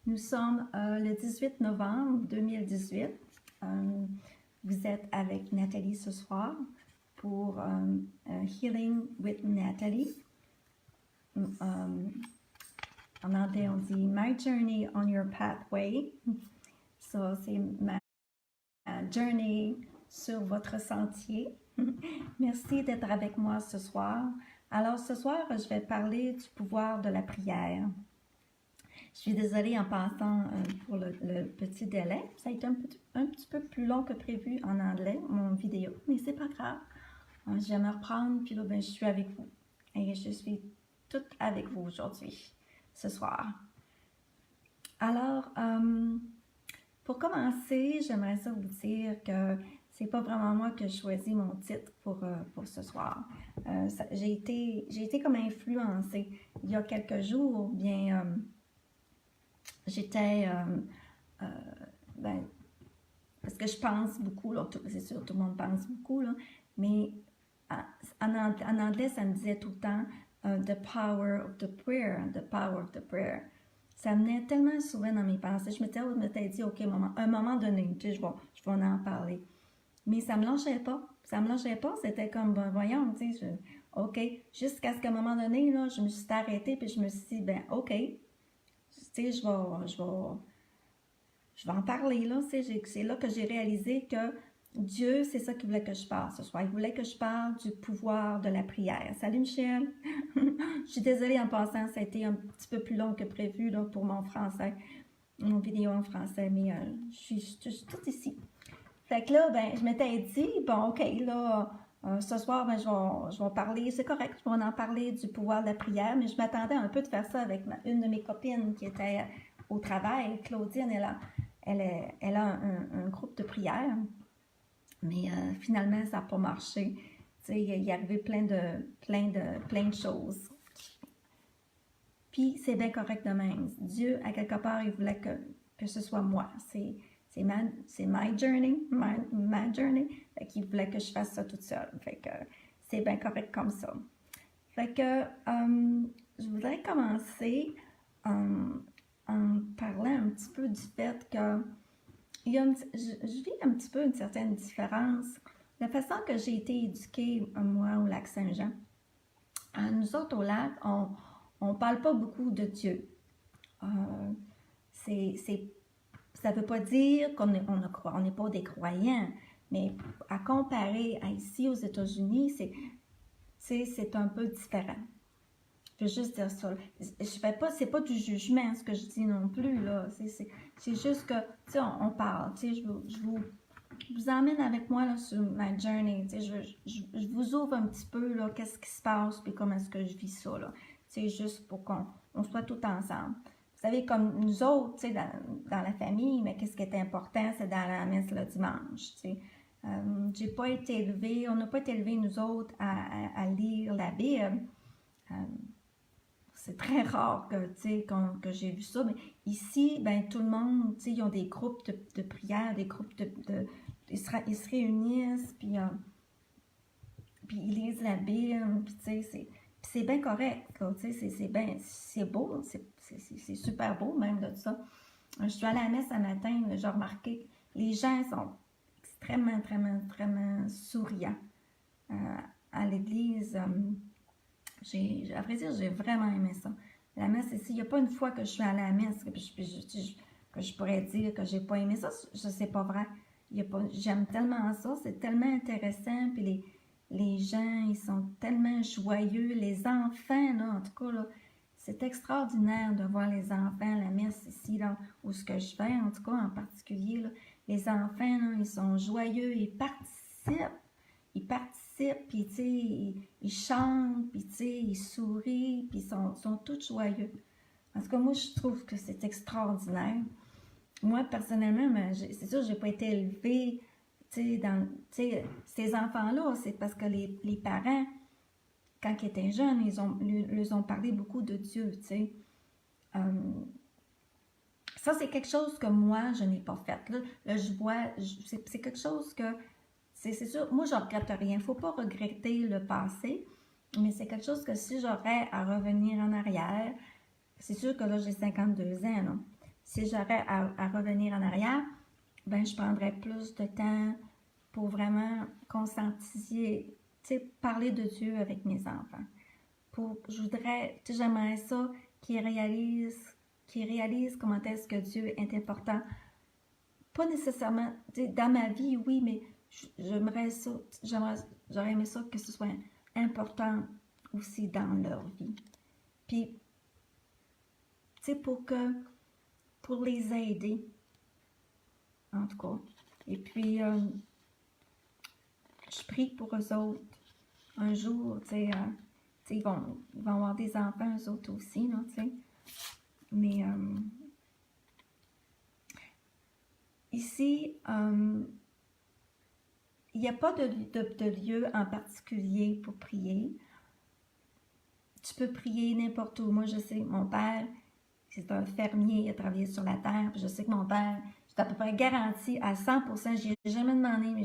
Nous sommes le 18 novembre 2018. Vous êtes avec Nathalie ce soir pour Healing with Nathalie. En anglais, on dit My Journey on Your Pathway. Ça, c'est ma journey sur votre sentier. Merci d'être avec moi ce soir. Alors, ce soir, je vais parler du pouvoir de la prière. Je suis désolée en passant pour le petit délai. Ça a été un petit peu plus long que prévu en anglais, mon vidéo, mais c'est pas grave. Je vais me reprendre, puis là, ben, je suis avec vous. Et je suis toute avec vous aujourd'hui, ce soir. Alors, pour commencer, j'aimerais ça vous dire que c'est pas vraiment moi que je choisis mon titre pour ce soir. J'ai été comme influencée. Il y a quelques jours, bien, j'étais, parce que je pense beaucoup, c'est sûr, tout le monde pense beaucoup, là, mais en anglais, ça me disait tout le temps the power of the prayer, the power of the prayer. Ça venait tellement souvent dans mes pensées. Je m'étais dit, OK, un moment donné, tu sais, je vais en parler. Mais ça me lâchait pas. Ça me lâchait pas. C'était comme, ben, voyons, tu sais, OK. Jusqu'à ce qu'à un moment donné, là, je me suis arrêtée, puis je me suis dit, ben, OK. Tu sais, je vais en parler, là. C'est là que j'ai réalisé que Dieu, c'est ça qu'il voulait que je parle ce soir. Il voulait que je parle du pouvoir de la prière. Salut Michel! Je suis désolée en passant, ça a été un petit peu plus long que prévu là, pour mon français, mon vidéo en français, mais je suis toute ici. Fait que là, ben, je m'étais dit, bon, OK, là, ce soir, ben, je vais parler, c'est correct, je vais en parler du pouvoir de la prière, mais je m'attendais un peu de faire ça avec une de mes copines qui était au travail, Claudine, elle a un groupe de prière. Mais finalement, ça n'a pas marché. Tu sais, il est arrivé plein de choses. Puis, c'est bien correct de même. Dieu, à quelque part, il voulait que ce soit moi. C'est my journey, ma journey. Fait qu'il voulait que je fasse ça toute seule. Fait que c'est bien correct comme ça. Fait que je voudrais commencer en parlant un petit peu du fait que je vis un petit peu une certaine différence. La façon que j'ai été éduquée, moi, au Lac-Saint-Jean, nous autres, au lac, on ne parle pas beaucoup de Dieu. Ça ne veut pas dire qu'on n'est pas des croyants, mais à comparer à ici aux États-Unis, c'est un peu différent. Je veux juste dire ça. C'est pas du jugement ce que je dis non plus, là. C'est juste que, tu sais, on parle, tu sais, je vous emmène avec moi, là, sur ma journey, tu sais, je vous ouvre un petit peu, là, qu'est-ce qui se passe, puis comment est-ce que je vis ça, là. Tu sais, juste pour qu'on soit tout ensemble. Vous savez, comme nous autres, tu sais, dans la famille, mais qu'est-ce qui est important, c'est d'aller à la messe le dimanche, tu sais. J'ai pas été élevée, on n'a pas été élevés, nous autres, à lire la Bible. C'est très rare que j'ai vu ça, mais ici, ben, tout le monde, ils ont des groupes de prière, des groupes ils se réunissent, puis ils lisent la Bible, puis c'est bien correct, c'est beau, c'est super beau même de ça. Je suis allée à la messe ce matin, j'ai remarqué, les gens sont extrêmement, extrêmement souriants à l'église. À vrai dire, j'ai vraiment aimé ça. La messe ici, il n'y a pas une fois que je suis allée à la messe que je pourrais dire que j'ai pas aimé ça. Je sais pas vrai. J'aime tellement ça, c'est tellement intéressant. Puis les gens, ils sont tellement joyeux. Les enfants, là, en tout cas, là, c'est extraordinaire de voir les enfants à la messe ici, là, où ce que je fais, en tout cas, en particulier. Là, les enfants, là, ils sont joyeux, ils participent, puis tu sais, ils chantent, puis tu sais, ils sourient, puis ils sont tous joyeux. En tout cas, moi, je trouve que c'est extraordinaire. Moi, personnellement, c'est sûr, j'ai pas été élevée, tu sais, ces enfants-là, c'est parce que les parents, quand ils étaient jeunes, ils ont parlé beaucoup de Dieu, tu sais. Ça, c'est quelque chose que moi, je n'ai pas fait. Là je vois, c'est quelque chose que c'est sûr, moi je ne regrette rien. Il ne faut pas regretter le passé, mais c'est quelque chose que si j'aurais à revenir en arrière, c'est sûr que là, j'ai 52 ans, là. Si j'aurais à revenir en arrière, ben je prendrais plus de temps pour vraiment conscientiser, tu sais, parler de Dieu avec mes enfants. Je voudrais, tu sais, j'aimerais ça qu'ils réalisent comment est-ce que Dieu est important. Pas nécessairement, tu sais, dans ma vie, oui, mais j'aimerais ça, j'aurais aimé ça que ce soit important aussi dans leur vie. Puis, tu sais, pour les aider, en tout cas. Et puis, je prie pour eux autres. Un jour, tu sais, ils vont avoir des enfants, eux autres aussi, là, tu sais. Mais ici, il n'y a pas de lieu en particulier pour prier. Tu peux prier n'importe où. Moi, je sais, mon père, c'est un fermier, il a travaillé sur la terre. Puis je sais que mon père, je à peu près garantie à 100%, j'ai jamais demandé, mais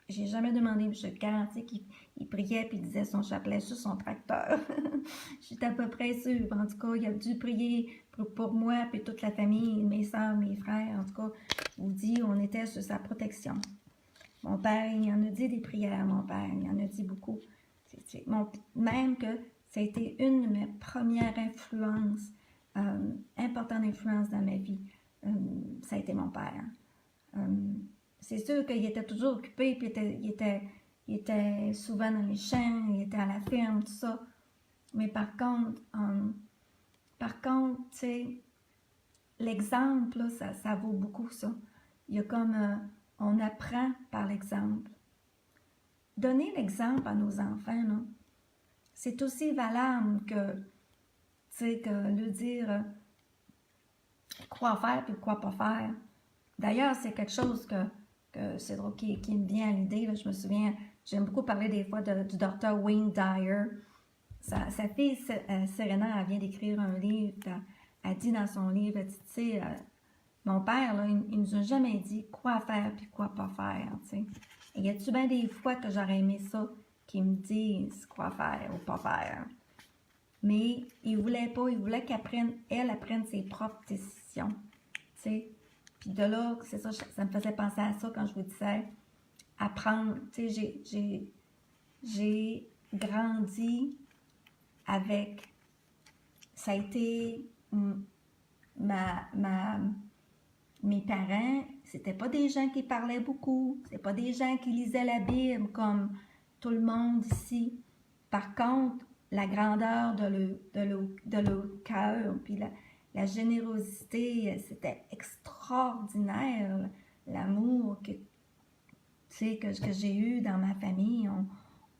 j'ai jamais demandé, mais je suis garantie qu'il priait puis il disait son chapelet sur son tracteur. Je suis à peu près sûre. En tout cas, il a dû prier pour moi puis toute la famille, mes soeurs, mes frères. En tout cas, je vous dis, on était sur sa protection. Mon père, il en a dit des prières, mon père, il en a dit beaucoup. Même que ça a été une de mes premières influences, importante influence dans ma vie. Ça a été mon père. C'est sûr qu'il était toujours occupé, puis il était souvent dans les champs, il était à la ferme, tout ça. Mais par contre, tu sais, l'exemple, là, ça vaut beaucoup, ça. Il y a comme, on apprend par l'exemple. Donner l'exemple à nos enfants, là, c'est aussi valable que, tu sais, que le dire quoi faire et quoi pas faire. D'ailleurs, c'est quelque chose que c'est drôle qui me vient à l'idée. Je me souviens, j'aime beaucoup parler des fois du docteur Wayne Dyer. Sa fille, Serena, elle vient d'écrire un livre. Elle dit dans son livre, tu sais, mon père, là, il nous a jamais dit quoi faire puis quoi pas faire, tu sais. Et y a-tu bien des fois que j'aurais aimé ça, qu'ils me disent quoi faire ou pas faire? Mais il voulait pas, il voulait elle apprenne ses propres décisions, tu sais. Puis de là, c'est ça, ça me faisait penser à ça quand je vous disais apprendre, tu sais, j'ai grandi avec, ça a été mes parents, c'était pas des gens qui parlaient beaucoup, c'était pas des gens qui lisaient la Bible comme tout le monde ici. Par contre, la grandeur de leur cœur, puis la générosité, c'était extraordinaire. L'amour que j'ai eu dans ma famille,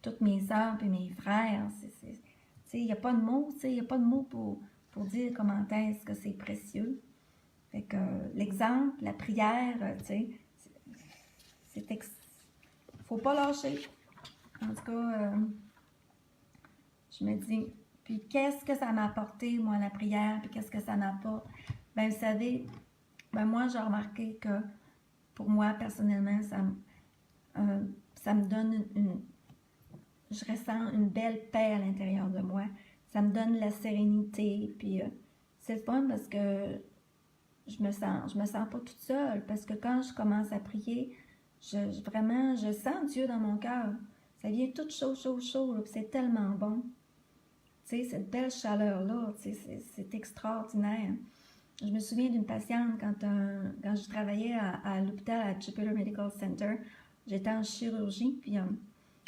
toutes mes soeurs et mes frères, il n'y a pas de mots, il n'y a pas de mots pour dire comment est-ce que c'est précieux. Fait que l'exemple, la prière, faut pas lâcher. En tout cas, je me dis, puis qu'est-ce que ça m'a apporté, moi, la prière, puis qu'est-ce que ça m'apporte? Ben, vous savez, ben moi, j'ai remarqué que pour moi, personnellement, ça me donne je ressens une belle paix à l'intérieur de moi. Ça me donne la sérénité, puis c'est le fun parce que je me sens pas toute seule, parce que quand je commence à prier, vraiment, je sens Dieu dans mon cœur. Ça vient tout chaud, chaud, chaud, puis c'est tellement bon. Tu sais, cette belle chaleur-là, c'est extraordinaire. Je me souviens d'une patiente quand je travaillais à l'hôpital à Jupiter Medical Center. J'étais en chirurgie, puis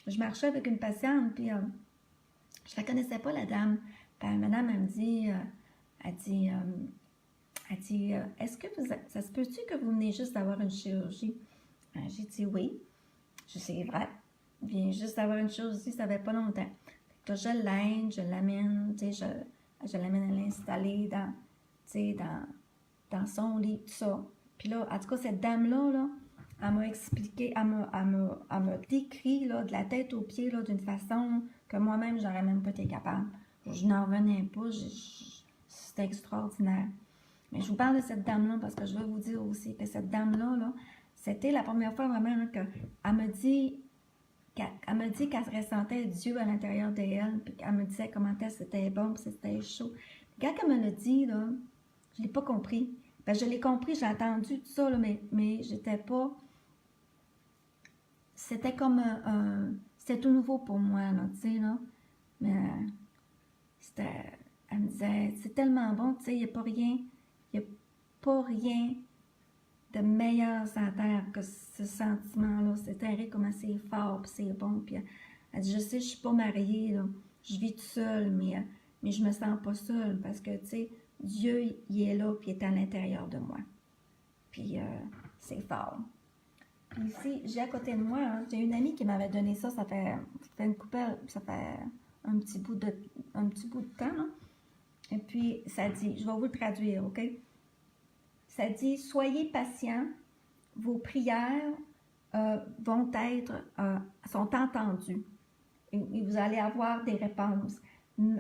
je marchais avec une patiente, puis je la connaissais pas, la dame. Puis madame, elle me dit, est-ce que ça se peut-tu que vous venez juste d'avoir une chirurgie? J'ai dit oui. Je sais, c'est vrai. Je viens juste d'avoir une chirurgie, ça fait pas longtemps. Fait que je l'aide, je l'amène, tu sais, je l'amène à l'installer dans son lit, tout ça. Puis là, en tout cas, cette dame-là, là, elle m'a expliqué, elle m'a décrit là, de la tête aux pieds là, d'une façon que moi-même, j'aurais même pas été capable. Je n'en revenais pas, c'était extraordinaire. Mais je vous parle de cette dame-là parce que je veux vous dire aussi que cette dame-là, là, c'était la première fois vraiment qu'elle me dit qu'elle ressentait Dieu à l'intérieur d'elle, puis qu'elle me disait comment c'était bon, puis c'était chaud. Quand elle me l'a dit, là, je ne l'ai pas compris. Ben, je l'ai compris, j'ai entendu tout ça, là, mais j'étais pas... C'était comme c'était tout nouveau pour moi, là, tu sais, là. Mais c'était... Elle me disait, c'est tellement bon, tu sais, il n'y a pas rien... Il n'y a pas rien de meilleur sur la terre que ce sentiment-là. C'est terrible comment c'est fort, puis c'est bon. Puis elle dit, je sais, je suis pas mariée, là. Je vis toute seule, mais je me sens pas seule parce que, tu sais, Dieu, il est là, puis il est à l'intérieur de moi. Puis c'est fort. Puis ici, j'ai à côté de moi, hein, j'ai une amie qui m'avait donné ça, ça fait une coupelle, ça fait un petit bout de temps, là. Et puis, ça dit, je vais vous le traduire, OK? Ça dit, soyez patients, vos prières sont entendues et vous allez avoir des réponses.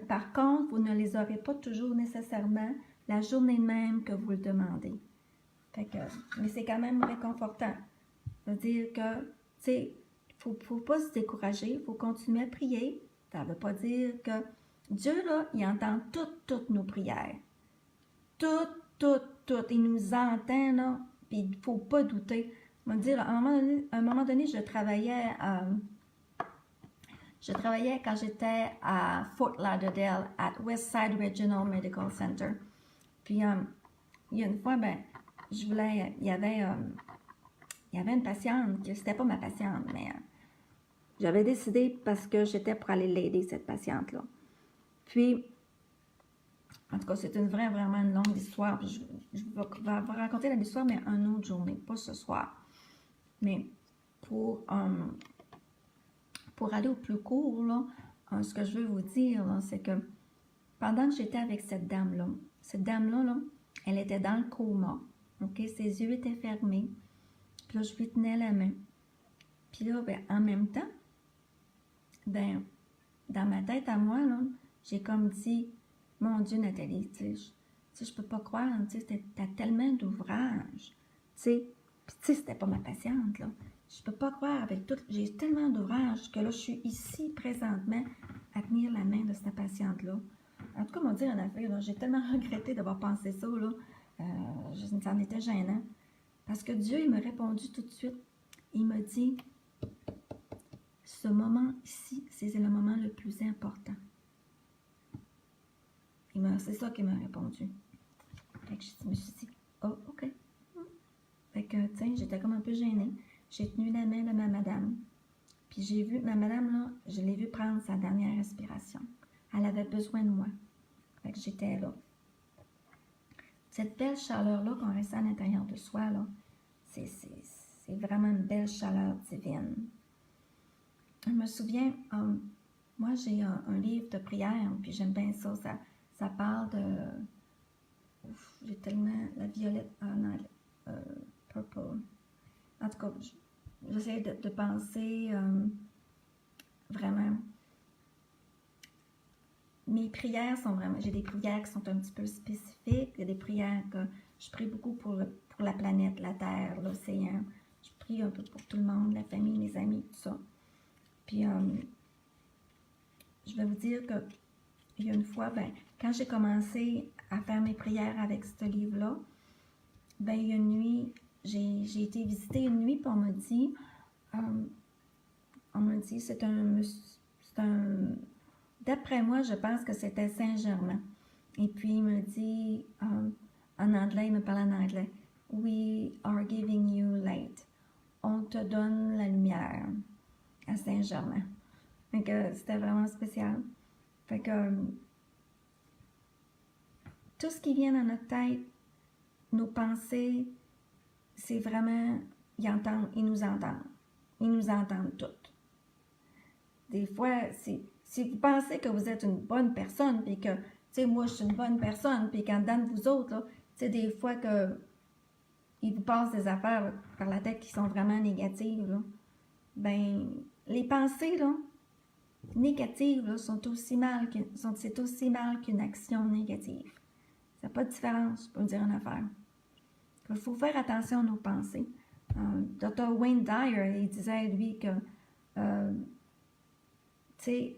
Par contre, vous ne les aurez pas toujours nécessairement la journée même que vous le demandez. Fait que, mais c'est quand même réconfortant. C'est-à-dire que, tu sais, il ne faut pas se décourager, il faut continuer à prier. Ça ne veut pas dire que Dieu, là, il entend toutes nos prières. Toutes. Il nous entend, là, puis il ne faut pas douter. Je vais dire, à un moment donné, je travaillais quand j'étais à Fort Lauderdale, à Westside Regional Medical Center. Puis, il y a une fois, ben, il y avait une patiente, c'était pas ma patiente, mais j'avais décidé parce que j'étais pour aller l'aider, cette patiente-là. Puis, en tout cas, c'est vraiment une longue histoire. Puis je vais vous raconter l'histoire, mais une autre journée, pas ce soir. Mais pour aller au plus court, là, ce que je veux vous dire, c'est que pendant que j'étais avec cette dame-là, là, elle était dans le coma. OK? Ses yeux étaient fermés. Puis là, je lui tenais la main. Puis là, ben, en même temps, ben, dans ma tête à moi, là, j'ai comme dit, mon Dieu, Nathalie, tu sais, je peux pas croire, tu sais, t'as tellement d'ouvrages, tu sais, puis tu sais, c'était pas ma patiente, là. Je peux pas croire avec tout, j'ai tellement d'ouvrages que là, je suis ici présentement à tenir la main de cette patiente-là. En tout cas, m'en dire en affaire, là, j'ai tellement regretté d'avoir pensé ça, là. Ça en était gênant. Parce que Dieu, il m'a répondu tout de suite. Il m'a dit, ce moment ici, c'est le moment le plus important. C'est ça qu'il m'a répondu. Fait que je me suis dit, oh, OK. Fait que, tu sais, j'étais comme un peu gênée. J'ai tenu la main de ma madame. Puis j'ai vu, ma madame, là, je l'ai vue prendre sa dernière respiration. Elle avait besoin de moi. Fait que j'étais là. Cette belle chaleur-là qu'on ressent à l'intérieur de soi, là, c'est vraiment une belle chaleur divine. Je me souviens, moi, j'ai un livre de prière, puis j'aime bien ça. Ça parle de... j'ai tellement... La violette en anglais. Purple. En tout cas, j'essaie de penser vraiment... Mes prières sont vraiment... J'ai des prières qui sont un petit peu spécifiques. Il y a des prières que je prie beaucoup pour la planète, la Terre, l'océan. Je prie un peu pour tout le monde, la famille, les amis, tout ça. Puis, je vais vous dire que il y a une fois, ben, quand j'ai commencé à faire mes prières avec ce livre-là, ben, il y a une nuit, j'ai été visiter une nuit, puis on m'a dit, c'est un, d'après moi, je pense que c'était Saint-Germain. Et puis, il me dit, en anglais, il me parle en anglais, We are giving you light. On te donne la lumière à Saint-Germain. Fait que c'était vraiment spécial. Fait que tout ce qui vient dans notre tête, nos pensées, c'est vraiment, ils nous entendent. Ils nous entendent toutes. Des fois, si vous pensez que vous êtes une bonne personne, puis que, tu sais, moi, je suis une bonne personne, puis qu'en dedans de vous autres, là, tu sais, des fois que il vous passe des affaires là, par la tête qui sont vraiment négatives, là, ben, les pensées, là, négatives, là, c'est aussi mal qu'une action négative. Ça n'a pas de différence, pour dire une affaire. Il faut faire attention à nos pensées. Dr. Wayne Dyer, il disait, lui, que, tu sais,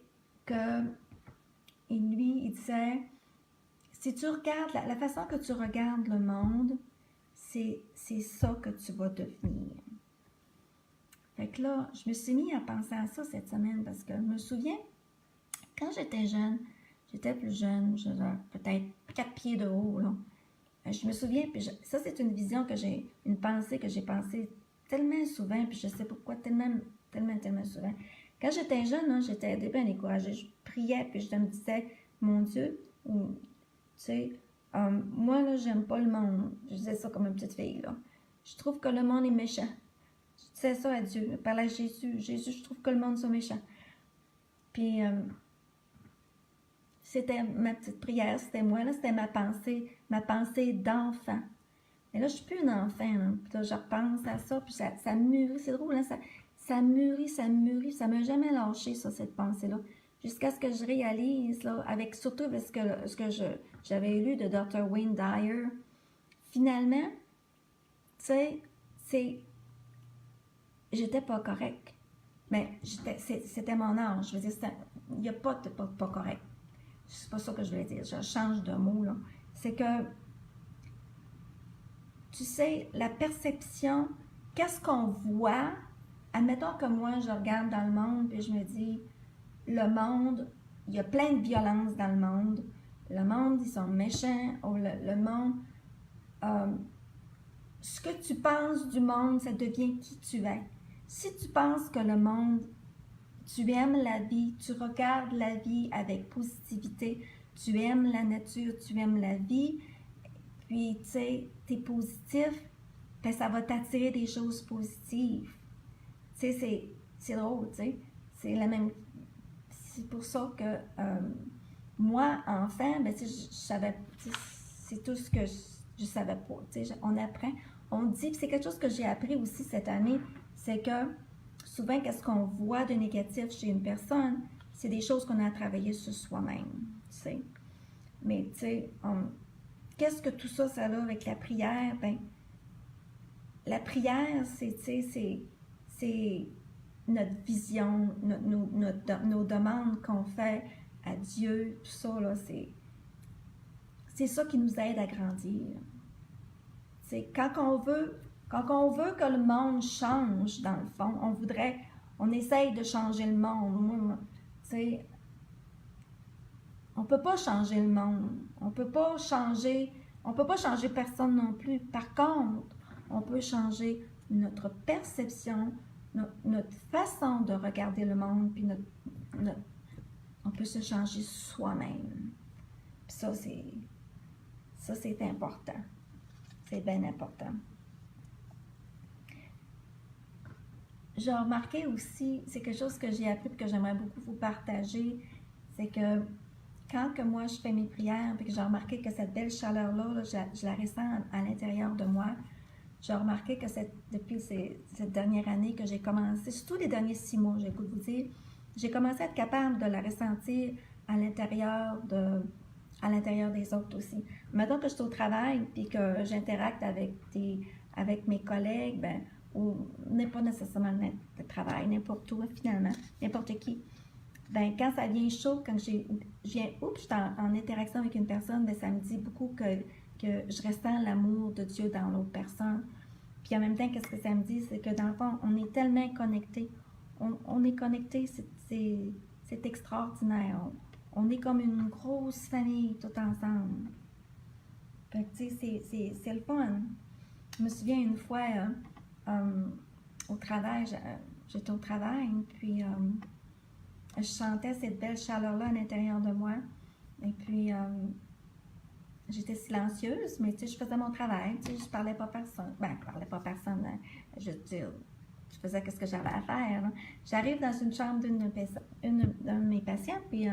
il disait, si tu regardes, la façon que tu regardes le monde, c'est ça que tu vas devenir. Fait que là, je me suis mis à penser à ça cette semaine parce que je me souviens, quand j'étais jeune, j'étais plus jeune, peut-être 4 pieds de haut, là. Je me souviens, puis ça c'est une vision que j'ai, une pensée que j'ai pensée tellement souvent, puis je sais pourquoi tellement souvent. Quand j'étais jeune, là, j'étais bien découragée. Je priais, puis je me disais, mon Dieu, tu sais, moi là, j'aime pas le monde. Je disais ça comme une petite fille, là. Je trouve que le monde est méchant. Je disais ça à Dieu, je parlais à Jésus. Jésus, je trouve que le monde soit méchant. Puis, c'était ma petite prière, c'était moi, là, c'était ma pensée d'enfant. Mais là, je suis plus un enfant, là. Puis là, je repense à ça, puis ça mûrit, c'est drôle, hein, ça mûrit, ça m'a jamais lâché, ça, cette pensée-là. Jusqu'à ce que je réalise, là, surtout avec ce que j'avais lu de Dr. Wayne Dyer, finalement, tu sais, j'étais pas correct. Mais c'était mon âge, je veux dire, il n'y a pas de pas correct. C'est pas ça que je voulais dire, je change de mot, là. C'est que, tu sais, la perception, qu'est-ce qu'on voit, admettons que moi, je regarde dans le monde, puis je me dis, le monde, il y a plein de violence dans le monde, ils sont méchants, le monde, ce que tu penses du monde, ça devient qui tu es. Si tu penses que le monde, tu aimes la vie, tu regardes la vie avec positivité, tu aimes la nature, tu aimes la vie, puis tu sais, tu es positif, ben, ça va t'attirer des choses positives. Tu sais, c'est drôle, tu sais, c'est la même. C'est pour ça que moi, enfant, ben, je savais, c'est tout ce que je savais pas. Tu sais, on apprend, on dit, puis c'est quelque chose que j'ai appris aussi cette année, c'est que souvent, qu'est-ce qu'on voit de négatif chez une personne, c'est des choses qu'on a à travailler sur soi-même, tu sais. Mais, tu sais, qu'est-ce que tout ça, ça a avec la prière? Ben, la prière, c'est notre vision, nos demandes qu'on fait à Dieu, tout ça, là, c'est ça qui nous aide à grandir. C'est quand on veut que le monde change, dans le fond, on essaye de changer le monde. Tu sais, on peut pas changer le monde. On peut pas changer personne non plus. Par contre, on peut changer notre perception, notre façon de regarder le monde, puis on peut se changer soi-même. Puis ça, c'est important. C'est bien important. J'ai remarqué aussi, c'est quelque chose que j'ai appris et que j'aimerais beaucoup vous partager, c'est que quand que moi je fais mes prières et que j'ai remarqué que cette belle chaleur-là, je la ressens à l'intérieur de moi, j'ai remarqué que depuis cette dernière année que j'ai commencé, surtout les derniers 6 mois, j'ai goût de vous dire, j'ai commencé à être capable de la ressentir à l'intérieur des autres aussi. Maintenant que je suis au travail et que j'interacte avec mes collègues, ben, ou n'est pas nécessairement le travail, n'importe où finalement, n'importe qui. Ben, quand ça vient chaud, quand je suis en interaction avec une personne, ben, ça me dit beaucoup que je ressens l'amour de Dieu dans l'autre personne. Puis en même temps, qu'est-ce que ça me dit? C'est que dans le fond, on est tellement connectés. On est connectés, c'est extraordinaire. On est comme une grosse famille tout ensemble. Fait que, tu sais, c'est le fun. Je me souviens une fois, au travail, j'étais au travail, puis je sentais cette belle chaleur-là à l'intérieur de moi. Et puis, j'étais silencieuse, mais tu sais, je faisais mon travail, tu sais, je parlais pas à personne. Ben, je parlais pas à personne, hein. Je faisais ce que j'avais à faire, là. J'arrive dans une chambre d'une de mes patientes, puis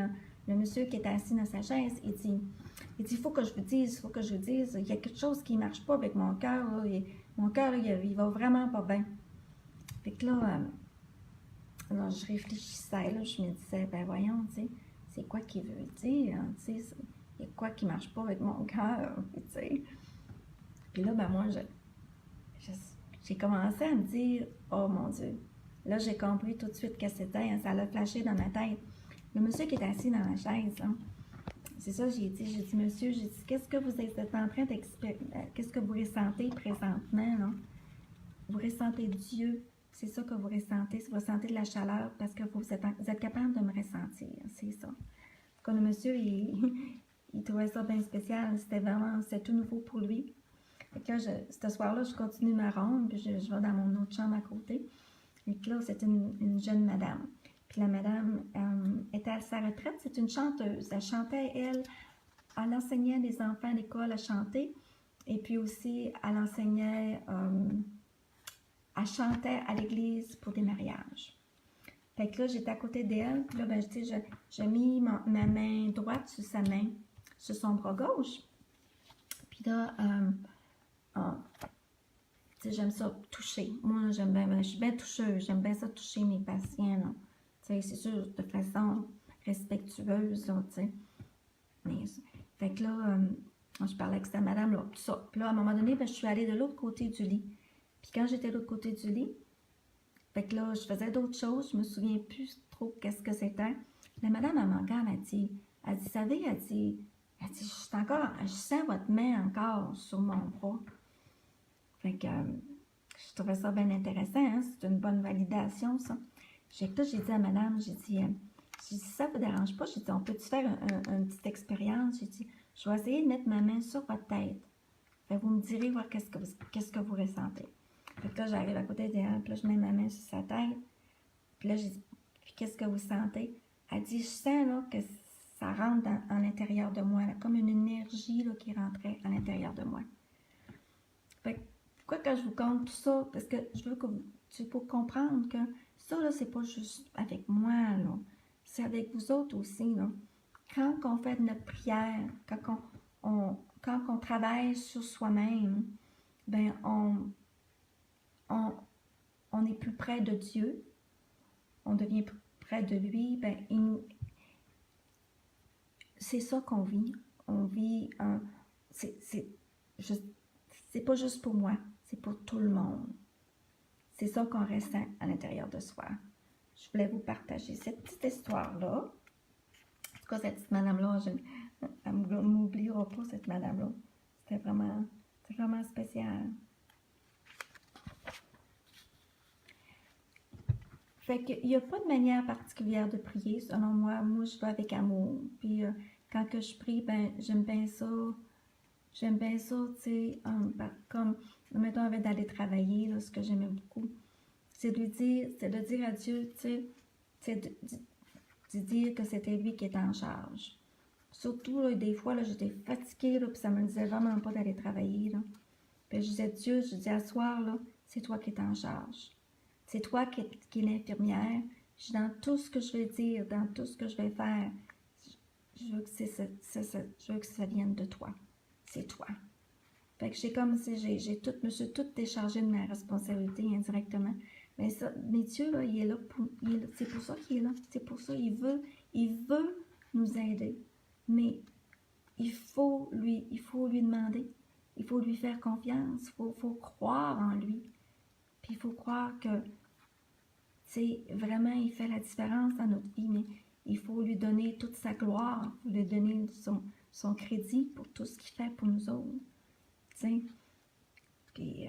le monsieur qui était assis dans sa chaise, il dit, il faut que je vous dise, il y a quelque chose qui marche pas avec mon cœur, là. Mon cœur, il va vraiment pas bien. Fait que là, je réfléchissais, là, je me disais, ben voyons, tu sais, c'est quoi qu'il veut dire, hein, tu sais, il y a quoi qui marche pas avec mon cœur, tu sais. Puis là, ben moi, j'ai commencé à me dire, oh mon Dieu, là, j'ai compris tout de suite que c'était, hein, ça l'a flashé dans ma tête. Le monsieur qui est assis dans la chaise, là, c'est ça, j'ai dit, monsieur, j'ai dit, qu'est-ce que vous êtes en train d'expérimenter, qu'est-ce que vous ressentez présentement, là? Vous ressentez Dieu, c'est ça que vous ressentez, vous ressentez de la chaleur parce que vous êtes capable de me ressentir, c'est ça. Comme le monsieur, il trouvait ça bien spécial, c'était tout nouveau pour lui. Fait que là, ce soir-là, je continue ma ronde, puis je vais dans mon autre chambre à côté. Et là, c'est une jeune madame. Puis la madame était à sa retraite, c'est une chanteuse. Elle chantait, elle enseignait les enfants à l'école à chanter. Et puis aussi, elle chantait à l'église pour des mariages. Fait que là, j'étais à côté d'elle, puis là, ben, j'ai mis ma main droite sur sa main, sur son bras gauche. Puis là, j'aime ça toucher. Moi, je suis bien toucheuse, j'aime bien ça toucher mes patients, là. C'est sûr, de façon respectueuse, là, tu sais. Mais, fait que là, je parlais avec cette madame-là, tout ça. Puis là, à un moment donné, ben, je suis allée de l'autre côté du lit. Puis quand j'étais de l'autre côté du lit, fait que là, je faisais d'autres choses, je me souviens plus trop qu'est-ce que c'était. La madame, elle m'en elle dit, vous savez, elle dit, je sens votre main encore sur mon bras. Fait que je trouvais ça bien intéressant, hein? C'est une bonne validation, ça. J'ai dit à madame, j'ai dit, ça vous dérange pas? J'ai dit, on peut-tu faire une petite expérience? J'ai dit, je vais essayer de mettre ma main sur votre tête. Fait que vous me direz voir qu'est-ce que vous ressentez. Fait que là, j'arrive à côté d'elle, puis là, je mets ma main sur sa tête. Puis là, j'ai dit, puis qu'est-ce que vous sentez? Elle dit, je sens là, que ça rentre à l'intérieur de moi, là, comme une énergie là, qui rentrait à l'intérieur de moi. Fait que, pourquoi que je vous compte tout ça? Parce que je veux que tu peux comprendre que ça, là, c'est pas juste avec moi, là. C'est avec vous autres aussi, là. Quand on fait notre prière, quand on travaille sur soi-même, ben on est plus près de Dieu, on devient plus près de lui, ben c'est ça qu'on vit. On vit, c'est pas juste pour moi, c'est pour tout le monde. C'est ça qu'on ressent à l'intérieur de soi. Je voulais vous partager cette petite histoire-là. En tout cas, cette petite madame-là, elle ne m'oubliera pas, cette madame-là. C'était vraiment spécial. Fait qu'il n'y a pas de manière particulière de prier, selon moi. Moi, je vais avec amour. Puis quand que je prie, ben j'aime bien ça. J'aime bien ça, tu sais, comme, mettons, avant d'aller travailler, là, ce que j'aimais beaucoup, c'est de dire à Dieu, tu sais, c'est de dire que c'était lui qui était en charge. Surtout, là, des fois, là, j'étais fatiguée, là, puis ça me disait vraiment pas d'aller travailler, là. Puis je disais, Dieu, je disais, à soir, là, c'est toi qui es en charge. C'est toi qui es l'infirmière. Dans tout ce que je vais dire, dans tout ce que je vais faire, je veux que ça vienne de toi. C'est toi. Fait que j'ai comme si me suis toute déchargée de ma responsabilité indirectement. Mais Dieu, là, il est là c'est pour ça qu'il est là. C'est pour ça il veut nous aider. Mais il faut lui demander. Il faut lui faire confiance. Il faut croire en lui. Puis il faut croire que, vraiment, il fait la différence dans notre vie, mais il faut lui donner toute sa gloire. Il faut lui donner son crédit pour tout ce qu'il fait pour nous autres. T'sais. Puis,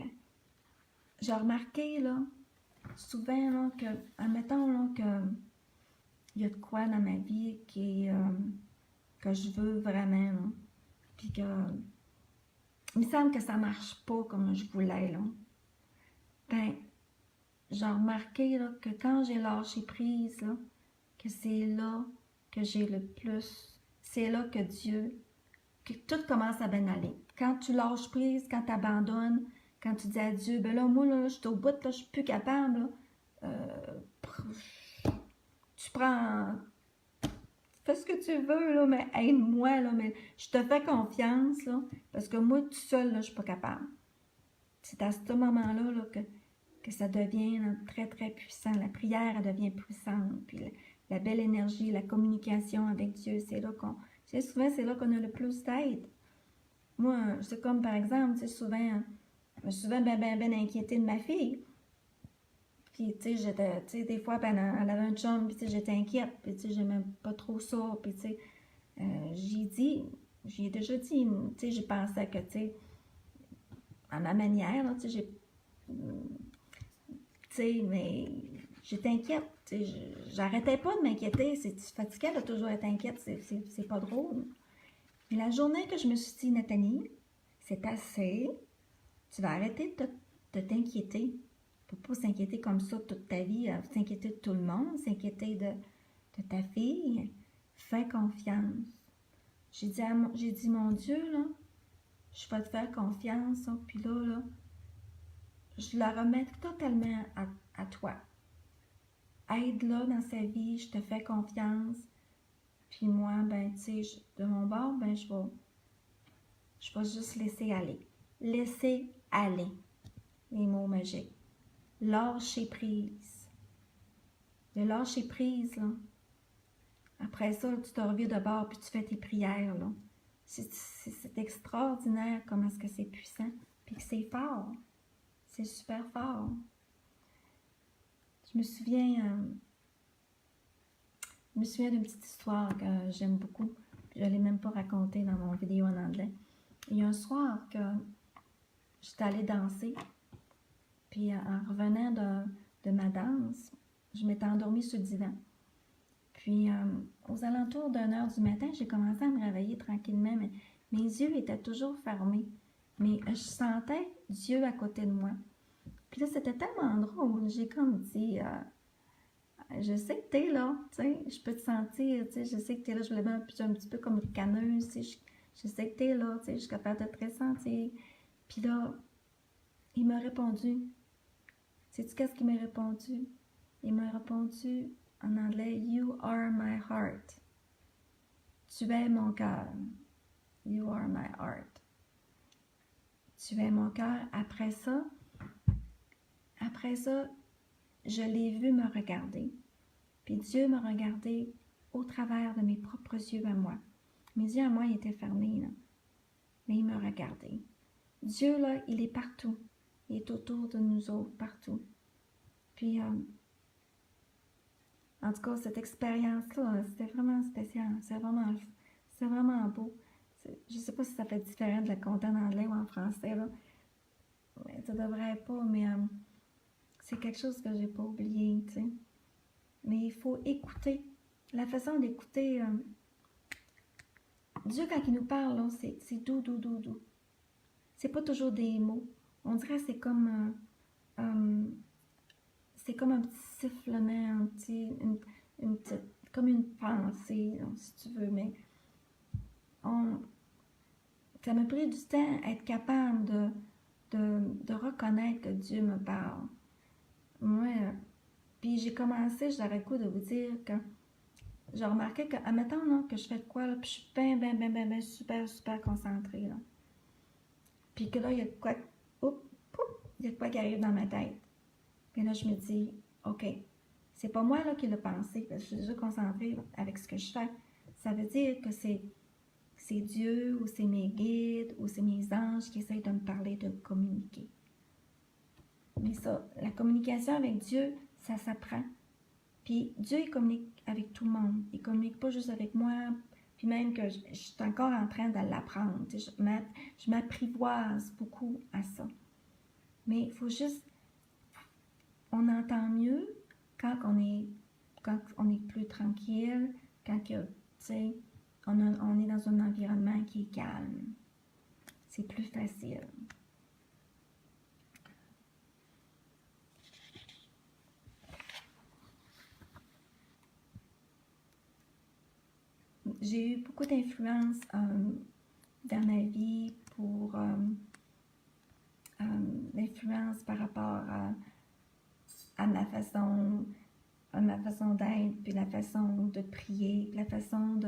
j'ai remarqué, là, souvent, là, que, admettons, là, que il y a de quoi dans ma vie que je veux vraiment, là, puis que il me semble que ça marche pas comme je voulais, là. Ben, j'ai remarqué, là, que quand j'ai lâché prise, là, que c'est là que j'ai le plus, c'est là que Dieu, que tout commence à bien aller. Quand tu lâches prise, quand tu abandonnes, quand tu dis à Dieu, ben là, moi, là, je suis au bout, là, je suis plus capable, là, tu prends, fais ce que tu veux, là, mais aide-moi, là, mais je te fais confiance, là, parce que moi, tout seul, là, je suis pas capable. C'est à ce moment-là, là, que ça devient là, très, très puissant. La prière, elle devient puissante, puis la belle énergie, la communication avec Dieu, c'est là qu'on a le plus d'aide. Moi, c'est comme par exemple, tu sais, souvent, je me suis souvent ben inquiétée de ma fille. Puis, tu sais, des fois, ben, elle avait un chum, puis tu sais, j'étais inquiète, puis tu sais, j'aimais pas trop ça, puis tu sais, J'ai déjà dit, tu sais, j'ai pensé que, tu sais, à ma manière, là, tu sais, mais j'étais inquiète, tu sais, j'arrêtais pas de m'inquiéter, c'est fatigant de toujours être inquiète, c'est pas drôle. Mais la journée que je me suis dit, Nathalie, c'est assez, tu vas arrêter de t'inquiéter. Faut pas s'inquiéter comme ça toute ta vie, s'inquiéter de tout le monde, s'inquiéter de ta fille. Fais confiance. J'ai dit, mon Dieu, là, je vais te faire confiance, hein, puis là, je la remets totalement à toi. Aide-la dans sa vie, je te fais confiance. Puis moi, ben, tu sais, de mon bord, ben, je vais juste laisser aller. Laisser aller. Les mots magiques. Lâcher prise. Le lâcher prise, là. Après ça, tu te reviens de bord puis tu fais tes prières, là. C'est extraordinaire comment est-ce que c'est puissant. Puis que c'est fort. C'est super fort. Je me souviens d'une petite histoire que j'aime beaucoup. Je ne l'ai même pas racontée dans mon vidéo en anglais. Il y a un soir que j'étais allée danser. Puis en revenant de ma danse, je m'étais endormie sur le divan. Puis aux alentours d'1h du matin, j'ai commencé à me réveiller tranquillement, mais mes yeux étaient toujours fermés. Mais je sentais Dieu à côté de moi. Puis là, c'était tellement drôle. J'ai comme dit, je sais que t'es là, tu sais, je peux te sentir, tu sais, je sais que t'es là, je me lève un petit peu comme ricaneuse, tu sais, je sais que t'es là, tu sais, je suis capable de te ressentir. Puis là, il m'a répondu. Sais-tu qu'est-ce qu'il m'a répondu? Il m'a répondu en anglais, You are my heart. Tu es mon cœur. You are my heart. Tu es mon cœur. Après ça, je l'ai vu me regarder. Puis Dieu m'a regardé au travers de mes propres yeux à moi. Mes yeux à moi, ils étaient fermés, là. Mais il me regardait. Dieu, là, il est partout. Il est autour de nous autres, partout. Puis, en tout cas, cette expérience-là, c'était vraiment spécial. C'est vraiment beau. Je ne sais pas si ça fait différent de la compter en anglais ou en français, là. Mais ça devrait pas, mais c'est quelque chose que j'ai pas oublié, tu sais. Mais il faut écouter. La façon d'écouter, Dieu, quand il nous parle, là, c'est doux, doux, doux, doux. C'est pas toujours des mots. On dirait que c'est comme un petit sifflement, comme une pensée, si tu veux, mais ça m'a pris du temps à être capable de reconnaître que Dieu me parle. Moi, puis j'ai commencé, j'aurais le coup de vous dire que j'ai remarqué que, admettons là, que je fais de quoi, là, puis je suis bien, super, super concentrée, là. Puis que là, il y a de quoi, il y a de quoi qui arrive dans ma tête. Puis là, je me dis, OK, c'est pas moi là qui l'ai pensé, parce que je suis déjà concentrée avec ce que je fais. Ça veut dire que c'est Dieu, ou c'est mes guides, ou c'est mes anges qui essayent de me parler, de communiquer. Mais ça, la communication avec Dieu, ça s'apprend. Puis Dieu, il communique avec tout le monde. Il communique pas juste avec moi, puis même que je suis encore en train de l'apprendre. Je m'apprivoise beaucoup à ça. Mais il faut juste... On entend mieux quand on est plus tranquille, quand que, tu sais, on est dans un environnement qui est calme. C'est plus facile. J'ai eu beaucoup d'influence dans ma vie pour l'influence par rapport à ma façon d'être, puis la façon de prier, la façon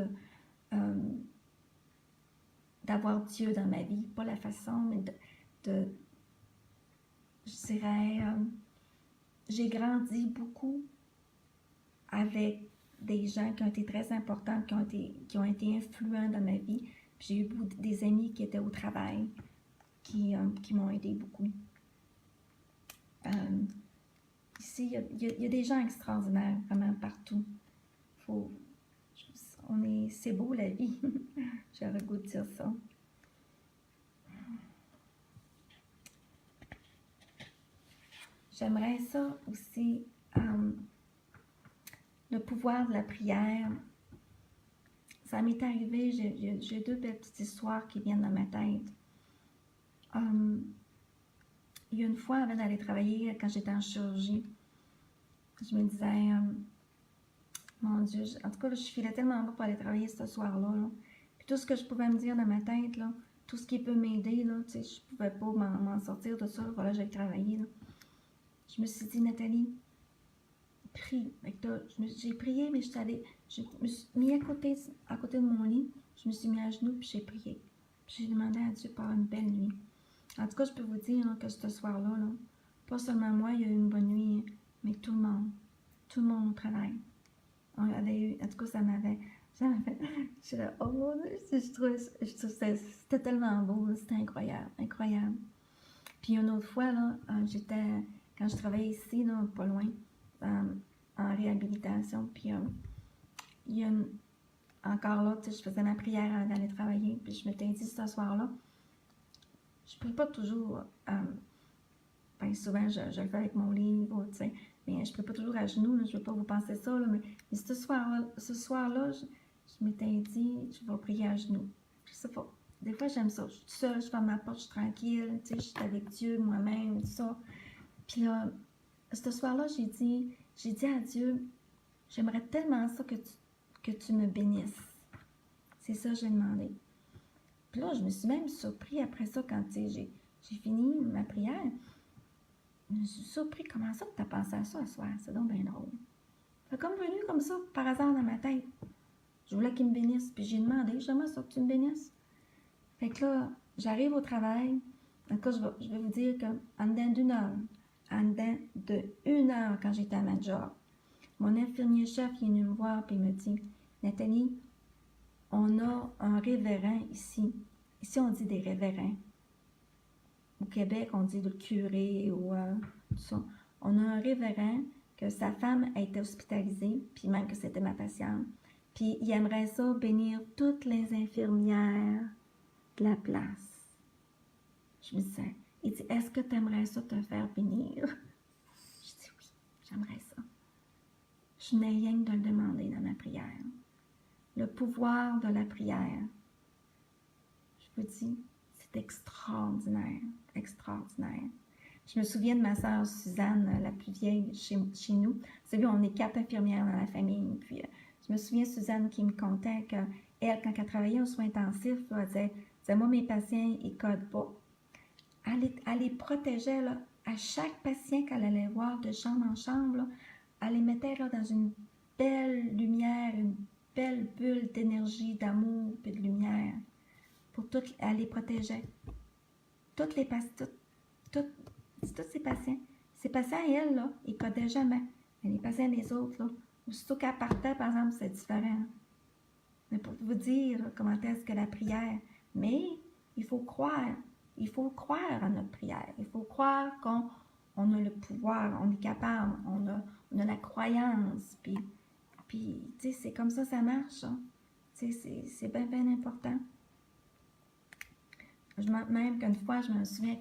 d'avoir Dieu dans ma vie, pas la façon, mais je dirais, j'ai grandi beaucoup avec des gens qui ont été très importants, qui ont été influents dans ma vie. Puis j'ai eu des amis qui étaient au travail, qui m'ont aidé beaucoup. Ici, il y a des gens extraordinaires, vraiment partout. c'est beau la vie. J'aurais le goût de dire ça. J'aimerais ça aussi, le pouvoir de la prière. Ça m'est arrivé, j'ai deux belles petites histoires qui viennent dans ma tête. Il y a une fois, avant d'aller travailler, quand j'étais en chirurgie, je me disais, mon Dieu, en tout cas, je filais tellement bas pour aller travailler ce soir-là. Là. Puis tout ce que je pouvais me dire dans ma tête, là, tout ce qui peut m'aider, là, tu sais, je pouvais pas m'en sortir de ça. Voilà, j'allais travailler. Là. Je me suis dit, Nathalie, prie. J'ai prié, mais je me suis mis à côté de mon lit. Je me suis mis à genoux, puis j'ai prié. Puis j'ai demandé à Dieu pour une belle nuit. En tout cas, je peux vous dire là, que ce soir-là, là, pas seulement moi, il y a eu une bonne nuit, mais tout le monde au travail. On avait eu, en tout cas, j'étais là, oh mon Dieu, je trouvais c'était tellement beau, c'était incroyable, incroyable. Puis une autre fois, là, quand je travaillais ici, là, pas loin, en réhabilitation, puis il y a encore là, tu sais, je faisais ma prière avant d'aller travailler, puis je m'étais dit ce soir-là, je prie pas toujours, ben souvent je le fais avec mon livre, tu sais, mais je prie pas toujours à genoux, là, je veux pas vous penser ça, là, mais ce soir-là, je m'étais dit, je vais prier à genoux. Je sais pas, des fois j'aime ça, je suis toute seule, je ferme ma porte, je suis tranquille, tu sais, je suis avec Dieu, moi-même, tout ça. Puis là, ce soir-là, j'ai dit à Dieu, j'aimerais tellement ça que tu me bénisses. C'est ça que j'ai demandé. Puis là, je me suis même surpris après ça, quand j'ai fini ma prière. Je me suis surpris, comment ça que tu as pensé à ça ce soir? C'est donc bien drôle. C'est comme venu comme ça, par hasard dans ma tête. Je voulais qu'il me bénisse, puis j'ai demandé, j'aimerais ça que tu me bénisses. Fait que là, j'arrive au travail. En tout cas, je vais vous dire qu'en dedans d'une heure, quand j'étais à ma job, mon infirmier-chef est venu me voir et il me dit, Nathalie, on a un révérend ici. Ici, on dit des révérends. Au Québec, on dit le curé ou tout ça. On a un révérend que sa femme a été hospitalisée, puis même que c'était ma patiente. Puis il aimerait ça bénir toutes les infirmières de la place. Je me disais, il dit, est-ce que tu aimerais ça te faire bénir? Je dis oui, j'aimerais ça. Je n'ai rien de le demander dans ma prière. Le pouvoir de la prière, je vous dis, c'est extraordinaire, extraordinaire. Je me souviens de ma sœur Suzanne, la plus vieille chez nous. Vous savez, on est 4 infirmières dans la famille. Puis, je me souviens de Suzanne qui me contait qu'elle, quand elle travaillait aux soins intensifs, elle disait, moi, mes patients, ils ne codent pas. Elle les protégeait, là, à chaque patient qu'elle allait voir de chambre en chambre, là, elle les mettait là, dans une belle lumière, une belle bulle d'énergie, d'amour et de lumière. Elle les protégeait. Tous ces patients. Ces patients, elle, là, ils ne codaient jamais. Mais les patients des autres, là, aussitôt qu'elle partait, par exemple, c'est différent. Mais pour vous dire comment est-ce que la prière, mais il faut croire. Il faut croire à notre prière. Il faut croire qu'on a le pouvoir, on est capable, on a la croyance. Puis tu sais, c'est comme ça marche. Hein. Tu sais, c'est bien, bien important. Même qu'une fois, je me souviens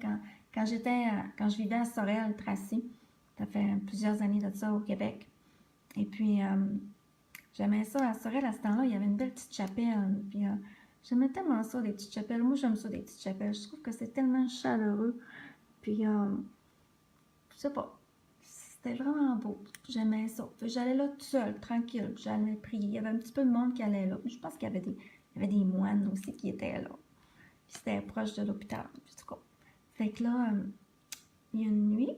quand je vivais à Sorel-Tracy, ça fait plusieurs années de ça au Québec. Et puis, j'aimais ça à Sorel, à ce temps-là, il y avait une belle petite chapelle. Puis, j'aimais tellement ça, les petites chapelles. Moi, j'aime ça, les petites chapelles. Je trouve que c'est tellement chaleureux. Puis, je sais pas, c'était vraiment beau. J'aimais ça. Puis, j'allais là toute seule, tranquille. J'allais prier. Il y avait un petit peu de monde qui allait là. Je pense qu'il y avait des moines aussi qui étaient là. Puis c'était proche de l'hôpital, en tout cas. Fait que là, il y a une nuit,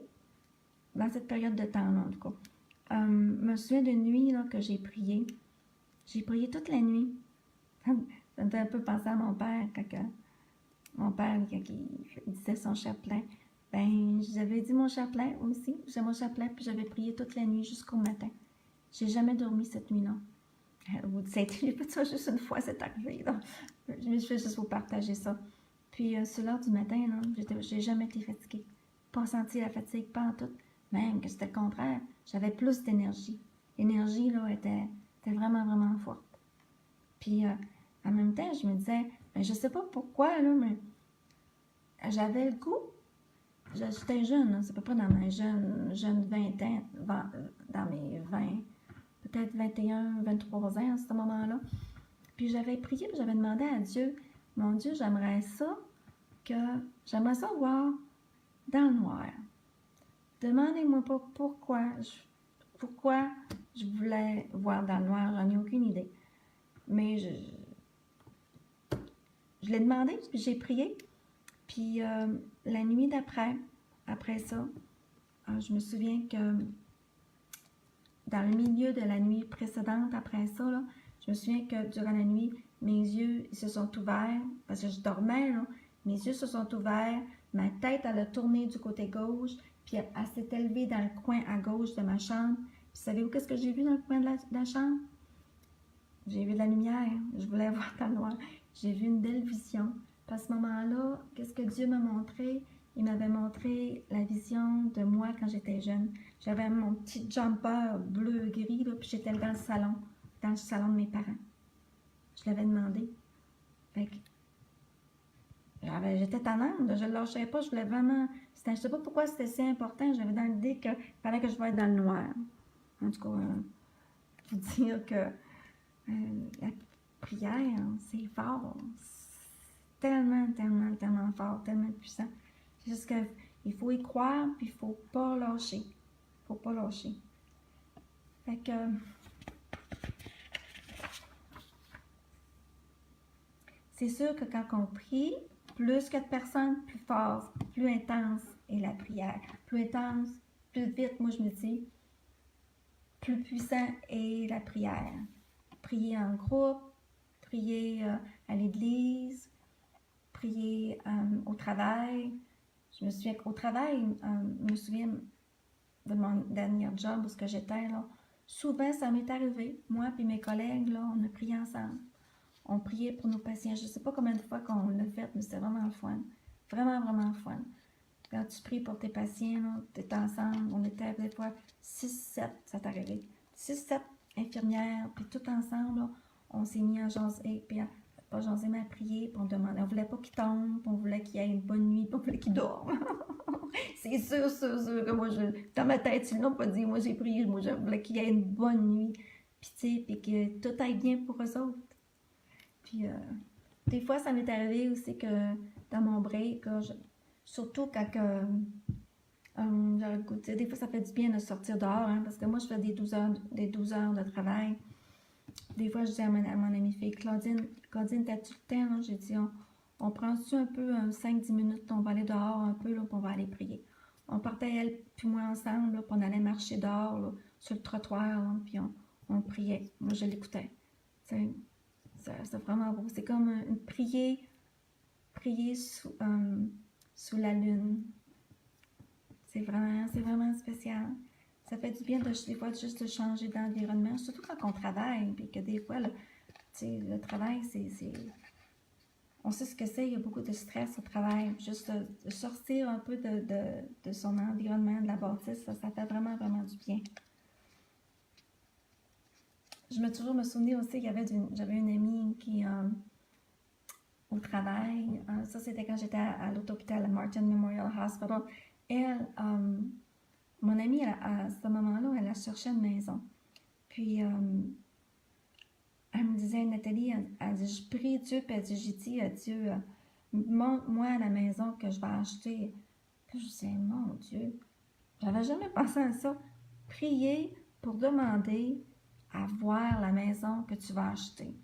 dans cette période de temps-là, en tout cas, je me souviens d'une nuit là, que j'ai prié. J'ai prié toute la nuit. Ça me fait un peu penser à mon père, quand il disait son chapelet. Ben, j'avais dit mon chapelet aussi. J'ai mon chapelet, puis j'avais prié toute la nuit jusqu'au matin. J'ai jamais dormi cette nuit-là. Vous dites, j'ai fait ça juste une fois, c'est arrivé. Là. Je vais juste vous partager ça. Puis, sur l'heure du matin, j'ai jamais été fatiguée. Pas senti la fatigue, pas en tout. Même que c'était le contraire. J'avais plus d'énergie. L'énergie, là, était vraiment, vraiment forte. Puis en même temps, je me disais, ben, je sais pas pourquoi, là, mais j'avais le goût. J'étais jeune, hein, c'est à peu près dans mes jeunes 20 ans, dans mes 20, peut-être 21, 23 ans à ce moment-là. Puis j'avais prié, puis j'avais demandé à Dieu, mon Dieu, j'aimerais ça voir dans le noir. Demandez-moi pas pourquoi je voulais voir dans le noir, j'en ai aucune idée. Mais je l'ai demandé, puis j'ai prié. Puis la nuit après ça, je me souviens que dans le milieu de la nuit précédente, après ça, là, je me souviens que durant la nuit, mes yeux se sont ouverts, parce que je dormais, là, mes yeux se sont ouverts, ma tête, elle a tourné du côté gauche, puis elle s'est élevée dans le coin à gauche de ma chambre. Puis savez-vous qu'est-ce que j'ai vu dans le coin de la chambre? J'ai vu de la lumière, je voulais voir dans le noir. J'ai vu une belle vision. Puis à ce moment-là, qu'est-ce que Dieu m'a montré? Il m'avait montré la vision de moi quand j'étais jeune. J'avais mon petit jumper bleu-gris, puis j'étais dans le salon de mes parents. Je l'avais demandé. Fait que j'étais tannante, je ne lâchais pas, je voulais vraiment... Je ne sais pas pourquoi c'était si important, j'avais dans l'idée qu'il fallait que je voie dans le noir. En tout cas, pour dire que la prière, c'est fort. C'est tellement fort, tellement puissant. C'est juste qu'il faut y croire, puis il ne faut pas lâcher. Il ne faut pas lâcher. Fait que... c'est sûr que quand on prie, plus que de personnes, plus fort, plus intense est la prière. Plus intense, plus vite, moi je me dis, plus puissant est la prière. Prier en groupe, prier à l'église, prier au travail. Je me souviens qu'au travail, je me souviens de mon dernier job où j'étais, là, souvent ça m'est arrivé, moi et mes collègues, là, on a prié ensemble. On priait pour nos patients. Je ne sais pas combien de fois qu'on l'a fait, mais c'était vraiment le fun. Vraiment, vraiment le fun. Quand tu pries pour tes patients, tu es ensemble. On était des fois 6-7, ça t'est arrivé. 6-7 infirmières, puis tout ensemble, là, on s'est mis à jaser, puis pas jaser, mais à prier, puis on demandait. On voulait pas qu'ils tombent, puis on voulait qu'il y ait une bonne nuit, puis on voulait qu'ils dorment. C'est sûr que moi, dans ma tête, ils l'ont pas dit. Moi, j'ai prié, moi, je voulais qu'il y ait une bonne nuit, puis tu sais, puis que tout aille bien pour eux autres. Puis, des fois, ça m'est arrivé aussi que dans mon break, surtout quand j'aurais le goût, des fois, ça fait du bien de sortir dehors, hein, parce que moi, je fais des 12 heures de travail. Des fois, je dis à mon amie fille, Claudine, t'as-tu le temps? Hein? J'ai dit, on prend-tu un peu 5-10 minutes, on va aller dehors un peu, là, puis on va aller prier. On partait, elle puis moi, ensemble, là, puis on allait marcher dehors, là, sur le trottoir, là, puis on priait. Moi, je l'écoutais. C'est vraiment beau. C'est comme prier sous la lune. C'est vraiment spécial. Ça fait du bien des fois juste de changer d'environnement, surtout quand on travaille, puis que des fois, le travail, on sait ce que c'est, il y a beaucoup de stress au travail. Juste de sortir un peu de son environnement, de la bâtisse, ça fait vraiment, vraiment du bien. Je me toujours me souvenir aussi qu'il j'avais une amie qui, au travail, ça c'était quand j'étais à l'hôpital, à Martin Memorial Hospital. Elle, mon amie, à ce moment-là, elle a cherché une maison. Puis, elle me disait, Nathalie, elle dit, je prie Dieu, puis elle dit, j'ai dit à Dieu, montre-moi la maison que je vais acheter. Puis je disais, mon Dieu, j'avais jamais pensé à ça. Prier pour demander à voir la maison que tu vas acheter.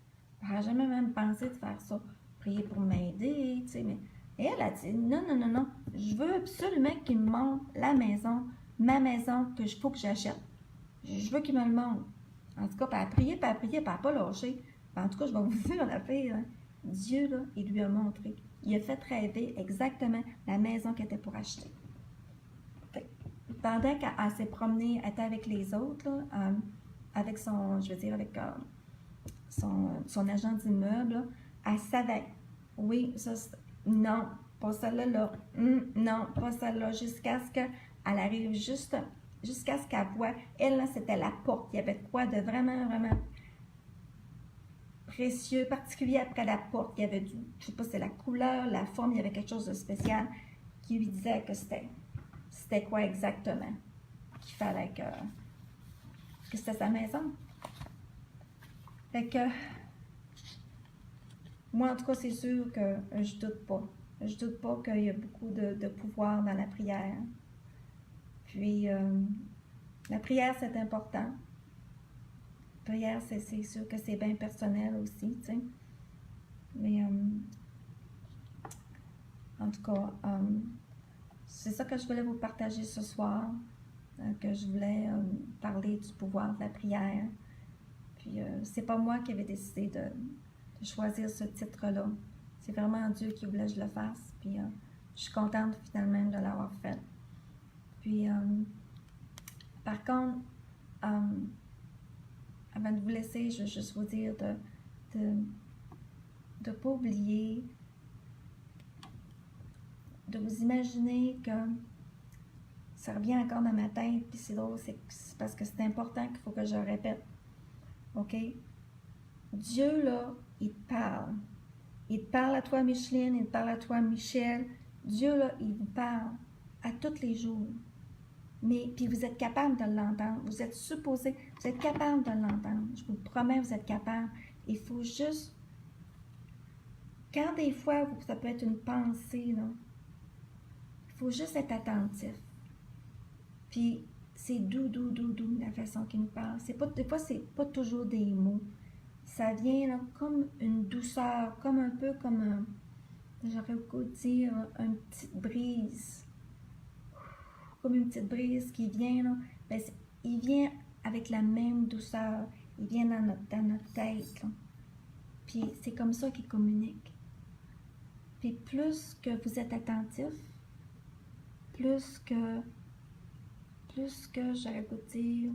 J'aurais jamais même pensé de faire ça. Prier pour m'aider, tu sais, mais elle a dit, non, je veux absolument qu'il me montre la maison, ma maison, que faut que j'achète. Je veux qu'il me le montre. En tout cas, puis elle a prié, elle n'a pas lâché. En tout cas, je vais vous dire la fille, hein, Dieu, là, il lui a montré. Il a fait rêver exactement la maison qu'elle était pour acheter. Pendant qu'elle s'est promenée, elle était avec les autres, là, avec son agent d'immeuble, elle savait. Oui, ça, non, pas celle-là, non, pas celle-là, jusqu'à ce qu'elle arrive jusqu'à ce qu'elle voit. Elle, là, c'était la porte. Il y avait quoi de vraiment, vraiment précieux, particulier après la porte. Il y avait du, je sais pas, c'est la couleur, la forme, il y avait quelque chose de spécial qui lui disait que c'était quoi exactement qu'il fallait que c'était sa maison. Fait que, moi, en tout cas, c'est sûr que je doute pas. Je doute pas qu'il y a beaucoup de pouvoir dans la prière. Puis, la prière, c'est important. La prière, c'est sûr que c'est bien personnel aussi, tu sais. Mais, en tout cas, c'est ça que je voulais vous partager ce soir, que je voulais parler du pouvoir de la prière. Puis, c'est pas moi qui avais décidé de choisir ce titre-là. C'est vraiment Dieu qui voulait que je le fasse. Puis, je suis contente finalement de l'avoir fait. Puis, par contre, avant de vous laisser, je veux juste vous dire de ne pas oublier, de vous imaginer que ça revient encore dans ma tête, puis c'est drôle, c'est parce que c'est important qu'il faut que je le répète. OK? Dieu, là, il te parle. Il te parle à toi, Micheline, il te parle à toi, Michel. Dieu, là, il vous parle à tous les jours. Mais, puis vous êtes capable de l'entendre. Vous êtes supposé, vous êtes capable de l'entendre. Je vous le promets, vous êtes capable. Il faut juste, quand des fois, ça peut être une pensée, là, il faut juste être attentif. Puis, c'est doux, la façon qu'il nous parle. Des fois, c'est pas toujours des mots. Ça vient là, comme une douceur, comme un peu comme, j'aurais le goût de dire, une petite brise. Comme une petite brise qui vient, là. Ben, il vient avec la même douceur. Il vient dans notre tête, là. Puis, c'est comme ça qu'il communique. Puis, plus que vous êtes attentif, plus que j'aurais le goût de dire,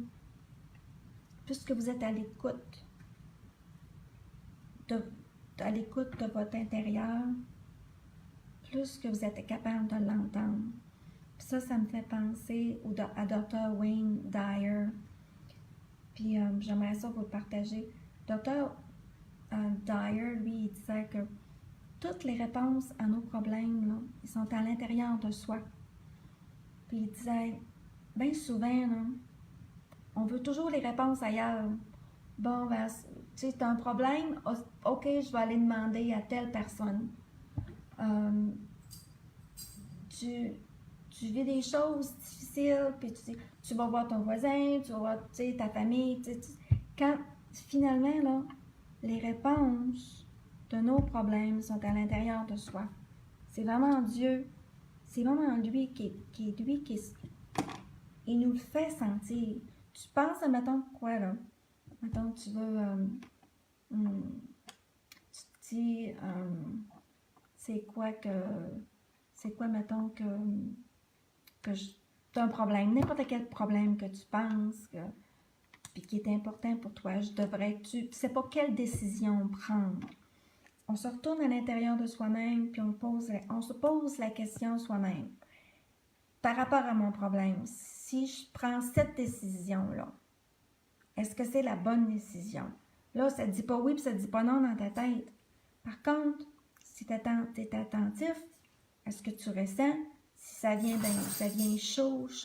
plus que vous êtes à l'écoute, à l'écoute de votre intérieur, plus que vous êtes capable de l'entendre. Puis ça me fait penser à Dr. Wayne Dyer. Puis j'aimerais ça vous le partager. Dr. Dyer, lui, il disait que toutes les réponses à nos problèmes, là, ils sont à l'intérieur de soi. Puis il disait, bien souvent, là, on veut toujours les réponses ailleurs. Bon, ben, tu sais, tu as un problème, ok, je vais aller demander à telle personne. Tu vis des choses difficiles, puis tu vas voir ton voisin, tu vas voir, tu sais, ta famille. Quand, finalement, là, les réponses de nos problèmes sont à l'intérieur de soi. C'est vraiment Dieu, c'est vraiment lui il nous le fait sentir. Tu penses à, mettons, quoi, là? Mettons, tu veux, tu te dis, c'est quoi, mettons, que tu as un problème, n'importe quel problème que tu penses, puis qui est important pour toi, tu sais pas quelle décision prendre. On se retourne à l'intérieur de soi-même, puis on se pose la question soi-même. Par rapport à mon problème, si je prends cette décision-là, est-ce que c'est la bonne décision? Là, ça ne dit pas oui, puis ça ne dit pas non dans ta tête. Par contre, si tu es attentif à ce que tu ressens, si ça vient chaud, tu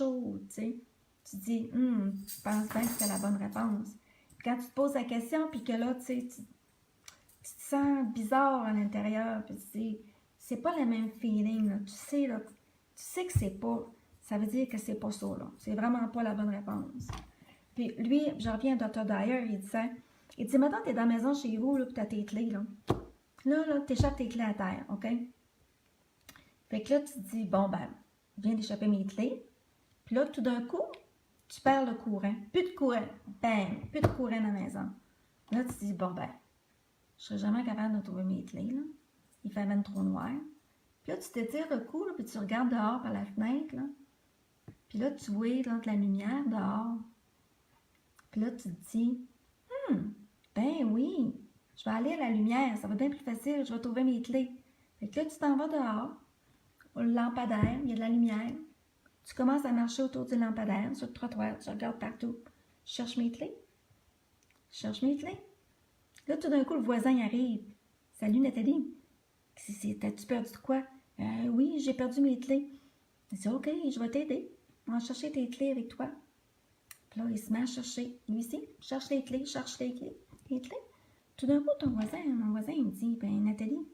sais, tu dis, je pense bien que c'est la bonne réponse. Puis quand tu te poses la question, puis que là, tu sais, tu te sens bizarre à l'intérieur, puis tu dis, c'est pas le même feeling, là. Tu sais que c'est pas, ça veut dire que c'est pas ça, là. C'est vraiment pas la bonne réponse. Puis lui, je reviens à Dr. Dyer, il dit, maintenant, tu es dans la maison chez vous, là, puis tu as tes clés, là. Là, tu échappes tes clés à terre, OK? Fait que là, tu te dis, bon, ben, je viens d'échapper mes clés. Puis là, tout d'un coup, tu perds le courant. Plus de courant. Bang! Plus de courant dans la maison. Là, tu te dis, bon, ben, je serai jamais capable de trouver mes clés, là. Il fait même trop noir. Puis là, tu t'étires le cou, là, puis tu regardes dehors par la fenêtre, là. Puis là, tu vois là, de la lumière dehors. Puis là, tu te dis, ben oui, je vais aller à la lumière, ça va être bien plus facile, je vais trouver mes clés. Fait que là, tu t'en vas dehors, au lampadaire, il y a de la lumière. Tu commences à marcher autour du lampadaire, sur le trottoir, tu regardes partout. Je cherche mes clés. Là, tout d'un coup, le voisin arrive. Salut Nathalie. T'as-tu perdu de quoi? Oui, j'ai perdu mes clés. Il dit, OK, je vais t'aider. On va chercher tes clés avec toi. Puis là, il se met à chercher. Lui aussi, cherche les clés, cherche les clés. Les clés. Tout d'un coup, mon voisin, il me dit, ben Nathalie,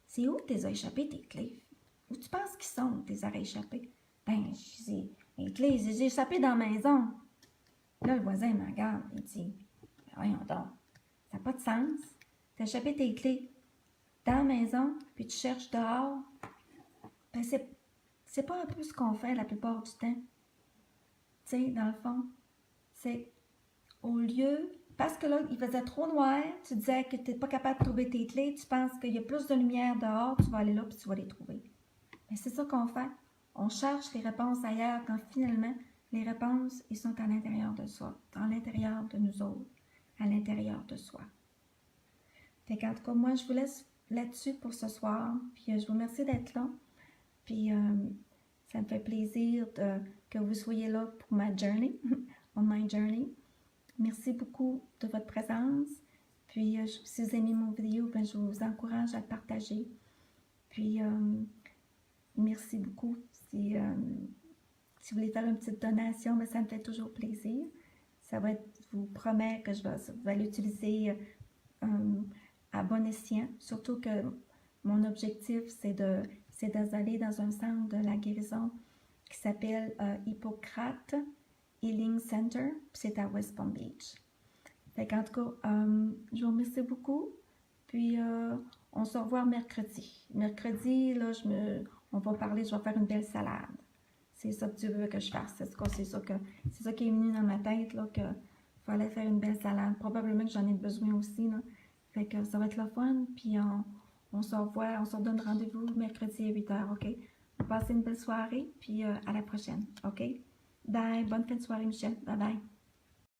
c'est où t'es échappé tes clés? Où tu penses qu'ils sont, tes as échappés? Ben, je dis, les clés, j'ai échappé dans la maison. Là, le voisin me regarde, il dit, ben, voyons donc, ça n'a pas de sens. T'as échappé tes clés dans la maison, puis tu cherches dehors. Ben, c'est pas un peu ce qu'on fait la plupart du temps. Tu sais, dans le fond, c'est au lieu, parce que là, il faisait trop noir, tu disais que tu n'es pas capable de trouver tes clés, tu penses qu'il y a plus de lumière dehors, tu vas aller là puis tu vas les trouver. Mais c'est ça qu'on fait. On cherche les réponses ailleurs quand finalement, les réponses, ils sont à l'intérieur de soi, à l'intérieur de nous autres, à l'intérieur de soi. Fait qu'en tout cas, moi, je vous laisse là-dessus pour ce soir, puis je vous remercie d'être là, puis ça me fait plaisir que vous soyez là pour ma journey, on my journey. Merci beaucoup de votre présence. Puis, si vous aimez mon vidéo, ben, je vous encourage à le partager. Puis, merci beaucoup. Si vous voulez faire une petite donation, ben, ça me fait toujours plaisir. Ça va être, je vous promets que je vais l'utiliser à bon escient. Surtout que mon objectif, c'est d'aller dans un centre de la guérison qui s'appelle Hippocrate Healing Center, puis c'est à West Palm Beach. Fait qu'en tout cas, je vous remercie beaucoup, puis on se revoit mercredi. Mercredi, là, on va parler, je vais faire une belle salade. C'est ça que tu veux que je fasse. C'est ça qui est venu dans ma tête, là, que fallait faire une belle salade. Probablement que j'en ai besoin aussi, là. Fait que ça va être le fun, puis on se revoit, on se redonne rendez-vous mercredi à 8h, OK? Passez une belle soirée, puis à la prochaine, OK? Bye, bonne fin de soirée, Michel. Bye bye.